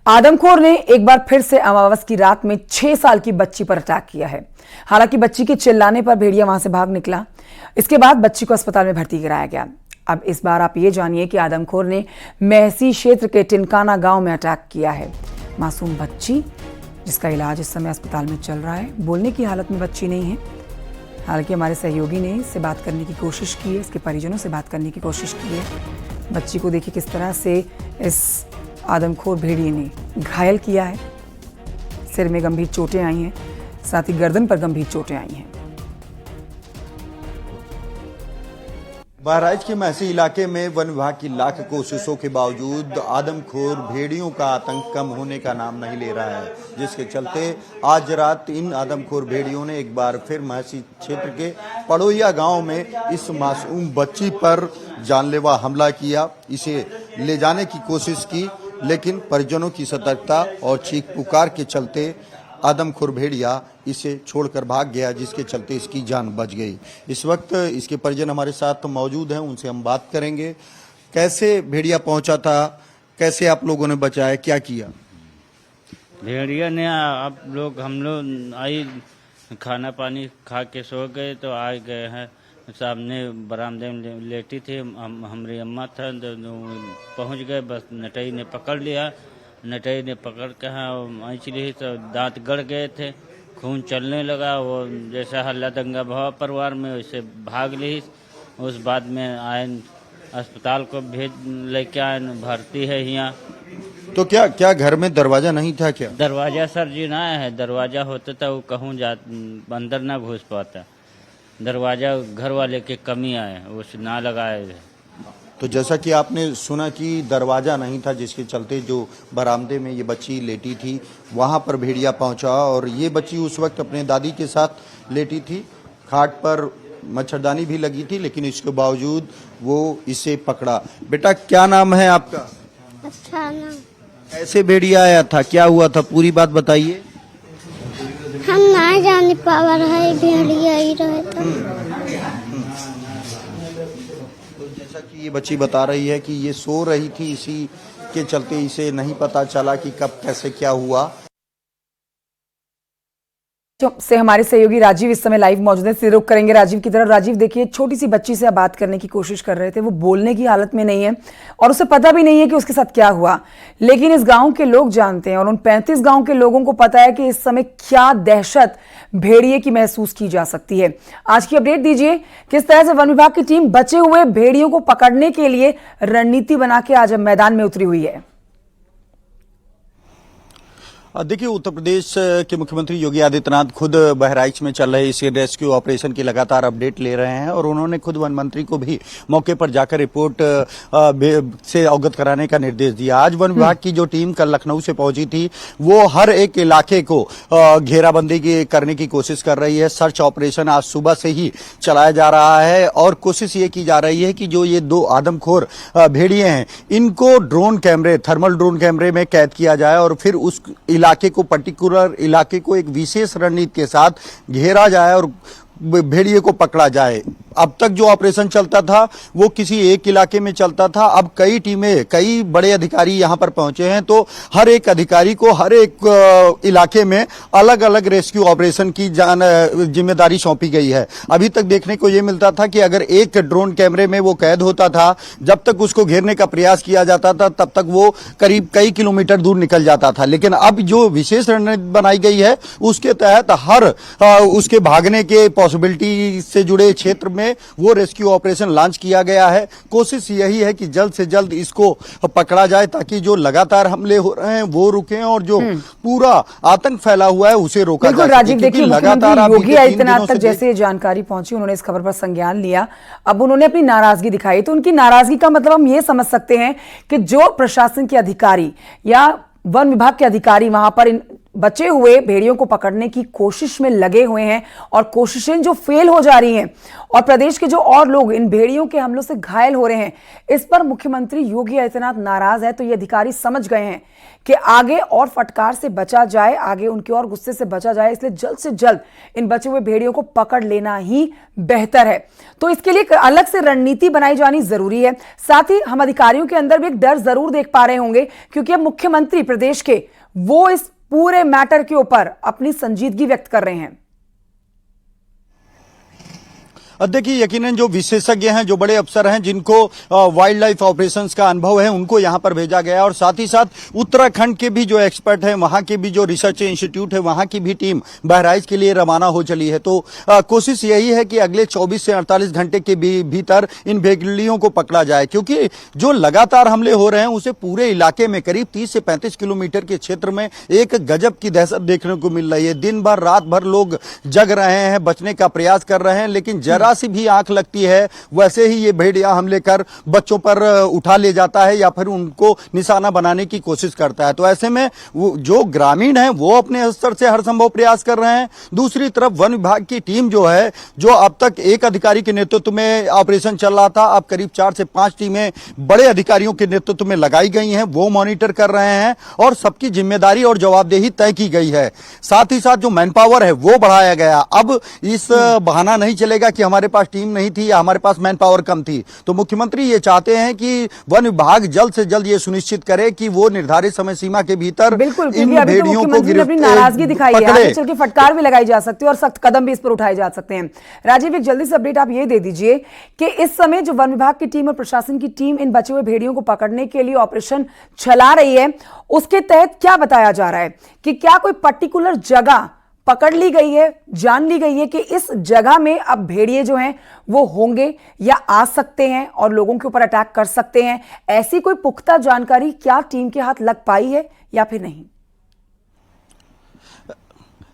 आदमखोर ने एक बार फिर से अमावस की रात में 6 साल की बच्ची पर अटैक किया है। हालांकि बच्ची के चिल्लाने पर भेड़िया वहां से भाग निकला। इसके बाद बच्ची को अस्पताल में भर्ती कराया गया। अब इस बार आप ये जानिए कि आदमखोर ने महसी क्षेत्र के टिनकाना गांव में अटैक किया है। मासूम बच्ची जिसका इलाज इस समय अस्पताल में चल रहा है, बोलने की हालत में बच्ची नहीं है। हालांकि हमारे सहयोगी ने इससे बात करने की कोशिश की है, इसके परिजनों से बात करने की कोशिश की है। बच्ची को देखिए किस तरह से इस आदमखोर भेड़िए ने घायल किया है। सिर में गंभीर चोटें आई हैं, साथ ही गर्दन पर गंभीर चोटें आई हैं। बहराइच के महसी इलाके में वन विभाग की लाख कोशिशों के बावजूद आदमखोर भेड़ियों का आतंक कम होने का नाम नहीं ले रहा है, जिसके चलते आज रात इन आदमखोर भेड़ियों ने एक बार फिर महसी क्षेत्र के पड़ोइया गांव में इस मासूम बच्ची पर जानलेवा हमला किया। इसे ले जाने की कोशिश की, लेकिन परिजनों की सतर्कता और चीख पुकार के चलते आदमखोर भेड़िया इसे छोड़कर भाग गया, जिसके चलते इसकी जान बच गई। इस वक्त इसके परिजन हमारे साथ मौजूद हैं, उनसे हम बात करेंगे। कैसे भेड़िया पहुंचा था, कैसे आप लोगों ने बचाया, क्या किया? भेड़िया ने हम लोग आई खाना पानी खा के सो गए तो आ गए हैं। सामने बरामदे में लेटी थी, हमारी अम्मा था, पहुंच गए। बस नटई ने पकड़ लिया। नटई ने पकड़ के ऐंच ली तो दांत गड़ गए थे, खून चलने लगा। वो जैसा हल्ला दंगा भवा परिवार में, वैसे भाग ली। उस बाद में आए अस्पताल को लेके आए, भर्ती है यहाँ। तो क्या घर में दरवाजा नहीं था क्या? दरवाजा सर जी ना है, दरवाजा होता था वो कहूँ अंदर ना घुस पाता। दरवाजा घर वाले के कमी आए, उस ना लगाए। तो जैसा कि आपने सुना कि दरवाजा नहीं था, जिसके चलते जो बरामदे में ये बच्ची लेटी थी वहां पर भेड़िया पहुंचा, और ये बच्ची उस वक्त अपने दादी के साथ लेटी थी। खाट पर मच्छरदानी भी लगी थी, लेकिन इसके बावजूद वो इसे पकड़ा। बेटा क्या नाम है आपका? अच्छा ना। ऐसे भेड़िया आया था, क्या हुआ था, पूरी बात बताइए। हम ना जाने पावर है, भेड़िया ही रहता। जैसा कि ये बच्ची बता रही है कि ये सो रही थी, इसी के चलते इसे नहीं पता चला कि कब कैसे क्या हुआ। से हमारे सहयोगी राजीव इस समय लाइव मौजूद है, रुख करेंगे राजीव की तरफ। राजीव देखिए, छोटी सी बच्ची से आप बात करने की कोशिश कर रहे थे, वो बोलने की हालत में नहीं है और उसे पता भी नहीं है कि उसके साथ क्या हुआ, लेकिन इस गांव के लोग जानते हैं और उन 35 गांव के लोगों को पता है कि इस समय क्या दहशत भेड़िए की महसूस की जा सकती है। आज की अपडेट दीजिए, किस तरह से वन विभाग की टीम बचे हुए भेड़ियों को पकड़ने के लिए रणनीति बना के आज मैदान में उतरी हुई है। देखिए, उत्तर प्रदेश के मुख्यमंत्री योगी आदित्यनाथ खुद बहराइच में चल रहे इस रेस्क्यू ऑपरेशन की लगातार अपडेट ले रहे हैं, और उन्होंने खुद वन मंत्री को भी मौके पर जाकर रिपोर्ट से अवगत कराने का निर्देश दिया। आज वन विभाग की जो टीम कल लखनऊ से पहुंची थी, वो हर एक इलाके को घेराबंदी करने की कोशिश कर रही है। सर्च ऑपरेशन आज सुबह से ही चलाया जा रहा है और कोशिश ये की जा रही है कि जो ये 2 आदमखोर भेड़िए हैं, इनको थर्मल ड्रोन कैमरे में कैद किया जाए और फिर उस पर्टिकुलर इलाके को एक विशेष रणनीति के साथ घेरा जाए और भेड़िए को पकड़ा जाए। अब तक जो ऑपरेशन चलता था वो किसी एक इलाके में चलता था, अब कई टीमें, कई बड़े अधिकारी यहां पर पहुंचे हैं, तो हर एक अधिकारी को हर एक इलाके में अलग अलग रेस्क्यू ऑपरेशन की जिम्मेदारी सौंपी गई है। अभी तक देखने को यह मिलता था कि अगर एक ड्रोन कैमरे में वो कैद होता था, जब तक उसको घेरने का प्रयास किया जाता था तब तक वो करीब कई किलोमीटर दूर निकल जाता था। लेकिन अब जो विशेष रणनीति बनाई गई है उसके तहत हर उसके भागने के पॉसिबिलिटी से जुड़े क्षेत्र में वो रेस्क्यू ऑपरेशन लॉन्च किया गया है। कोशिश यही है कि जल्द से जल्द इसको पकड़ा जाए, ताकि जो लगातार हमले हो रहे हैं वो रुकें और जो पूरा आतंक फैला हुआ है उसे रोका जाए। राजीव देखिए, लगातार योगी आदित्यनाथ तक जैसे जानकारी पहुंची, उन्होंने इस खबर पर संज्ञान लिया, अब उन्होंने अपनी नाराजगी दिखाई। तो उनकी नाराजगी का मतलब हम ये समझ सकते हैं कि जो प्रशासन के अधिकारी या वन विभाग के अधिकारी वहां पर बचे हुए भेड़ियों को पकड़ने की कोशिश में लगे हुए हैं और कोशिशें जो फेल हो जा रही हैं और प्रदेश के जो और लोग इन भेड़ियों के हमलों से घायल हो रहे हैं, इस पर मुख्यमंत्री योगी आदित्यनाथ नाराज है। तो ये अधिकारी समझ गए हैं कि आगे और फटकार से बचा जाए, आगे उनके और गुस्से से बचा जाए, इसलिए जल्द से जल्द इन बचे हुए भेड़ियों को पकड़ लेना ही बेहतर है। तो इसके लिए अलग से रणनीति बनाई जानी जरूरी है। साथ ही हम अधिकारियों के अंदर भी एक डर जरूर देख पा रहे होंगे, क्योंकि अब मुख्यमंत्री प्रदेश के वो इस पूरे मैटर के ऊपर अपनी संजीदगी व्यक्त कर रहे हैं। देखिए, यकीनन जो विशेषज्ञ हैं, जो बड़े अफसर हैं, जिनको वाइल्ड लाइफ ऑपरेशंस का अनुभव है, उनको यहां पर भेजा गया है और साथ ही साथ उत्तराखंड के भी जो एक्सपर्ट हैं, वहां के भी जो रिसर्च इंस्टीट्यूट है, वहां की भी टीम बहराइच के लिए रवाना हो चली है। तो कोशिश यही है कि अगले 24 से 48 घंटे के भीतर इन भेड़ियों को पकड़ा जाए, क्योंकि जो लगातार हमले हो रहे हैं उसे पूरे इलाके में करीब 30 से 35 किलोमीटर के क्षेत्र में एक गजब की दहशत देखने को मिल रही है। दिन भर रात भर लोग जग रहे हैं, बचने का प्रयास कर रहे हैं, लेकिन जरा सी भी आंख लगती है वैसे ही ये भेड़िया हमले कर बच्चों पर उठा ले जाता है या फिर उनको निशाना बनाने की कोशिश करता है। तो ऐसे में जो ग्रामीण हैं वो अपने स्तर से हर संभव प्रयास कर रहे हैं। दूसरी तरफ वन विभाग की टीम जो है, जो अब तक एक अधिकारी के नेतृत्व में ऑपरेशन चल रहा था, अब करीब 4 से 5 टीमें बड़े अधिकारियों के नेतृत्व में लगाई गई हैं, वो मॉनिटर कर रहे हैं और सबकी जिम्मेदारी और जवाबदेही तय की गई है। साथ ही साथ जो मैन पावर है वो बढ़ाया गया। अब इस बहाना नहीं चलेगा कि हमारे पास टीम नहीं थी या हमारे पास मैन पावर कम थी। तो मुख्यमंत्री ये चाहते हैं कि वन विभाग जल्द से जल्द ये सुनिश्चित करे कि वो निर्धारित समय सीमा के भीतर इन भेड़ियों को अपनी नाराजगी दिखाई है, आगे चल के फटकार भी लगाई जा सकती है और सख्त कदम भी इस पर उठाए जा सकते हैं। राजीव, एक जल्दी से अपडेट आप ये दे दीजिए कि इस समय जो वन विभाग की टीम और प्रशासन की टीम इन बचे हुए भेड़ियों को पकड़ने के लिए ऑपरेशन चला रही है, उसके तहत क्या बताया जा रहा है कि क्या कोई पर्टिकुलर जगह पकड़ ली गई है, जान ली गई है कि इस जगह में अब भेड़िए जो हैं वो होंगे या आ सकते हैं और लोगों के ऊपर अटैक कर सकते हैं? ऐसी कोई पुख्ता जानकारी क्या टीम के हाथ लग पाई है या फिर नहीं?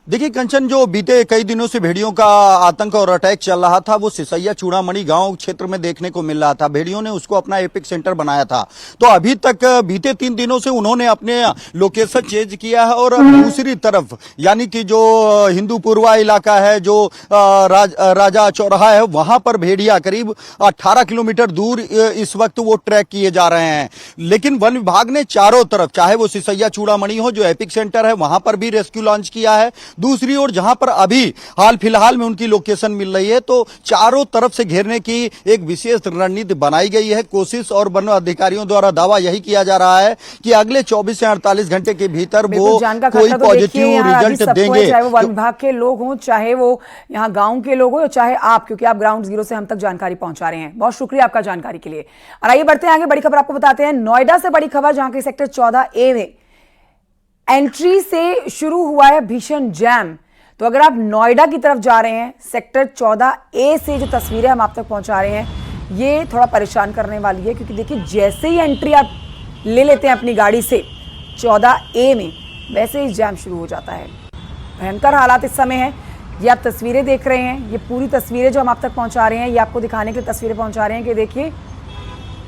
देखिए कंचन, जो बीते कई दिनों से भेड़ियों का आतंक और अटैक चल रहा था वो सिसैया चूड़ामणि गांव क्षेत्र में देखने को मिल रहा था। भेड़ियों ने उसको अपना एपिक सेंटर बनाया था। तो अभी तक बीते 3 दिनों से उन्होंने अपने लोकेशन चेंज किया है और दूसरी तरफ यानी कि जो हिंदूपुरवा इलाका है, जो राजा चौराहा है, वहां पर भेड़िया करीब 18 किलोमीटर दूर इस वक्त वो ट्रैक किए जा रहे हैं। लेकिन वन विभाग ने चारों तरफ, चाहे वो सिसैया चूड़ामणि हो जो एपिक सेंटर है, वहां पर भी रेस्क्यू लॉन्च किया है। दूसरी ओर जहां पर अभी हाल फिलहाल में उनकी लोकेशन मिल रही है, तो चारों तरफ से घेरने की एक विशेष रणनीति बनाई गई है। कोशिश और वन अधिकारियों द्वारा दावा यही किया जा रहा है कि अगले 24 से 48 घंटे के भीतर वो कोई पॉजिटिव रिजल्ट देंगे। चाहे वो वन विभाग के लोग हों, चाहे वो यहाँ गांव के लोग हो, चाहे आप, क्योंकि आप ग्राउंड जीरो से हम तक जानकारी पहुंचा रहे हैं। बहुत शुक्रिया आपका जानकारी के लिए। और आइए बढ़ते हैं आगे, बड़ी खबर आपको बताते हैं। नोएडा से बड़ी खबर, जहां के सेक्टर 14A में एंट्री से शुरू हुआ है भीषण जैम। तो अगर आप नोएडा की तरफ जा रहे हैं, सेक्टर 14A से जो तस्वीरें हम आप तक पहुंचा रहे हैं, ये थोड़ा परेशान करने वाली है, क्योंकि देखिए जैसे ही एंट्री आप ले लेते हैं अपनी गाड़ी से 14A में, वैसे ही जैम शुरू हो जाता है। भयंकर हालात इस समय है। ये आप तस्वीरें देख रहे हैं, ये पूरी तस्वीरें जो हम आप तक पहुंचा रहे हैं, ये आपको दिखाने के लिए तस्वीरें पहुंचा रहे हैं कि देखिए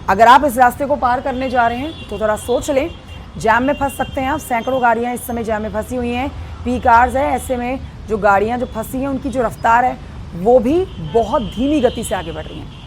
अगर आप इस रास्ते को पार करने जा रहे हैं तो थोड़ा सोच लें, जैम में फंस सकते हैं आप। सैकड़ों गाड़ियां इस समय जैम में फंसी हुई हैं, पी कार्स है। ऐसे में जो गाड़ियां जो फंसी हैं उनकी जो रफ्तार है वो भी बहुत धीमी गति से आगे बढ़ रही हैं।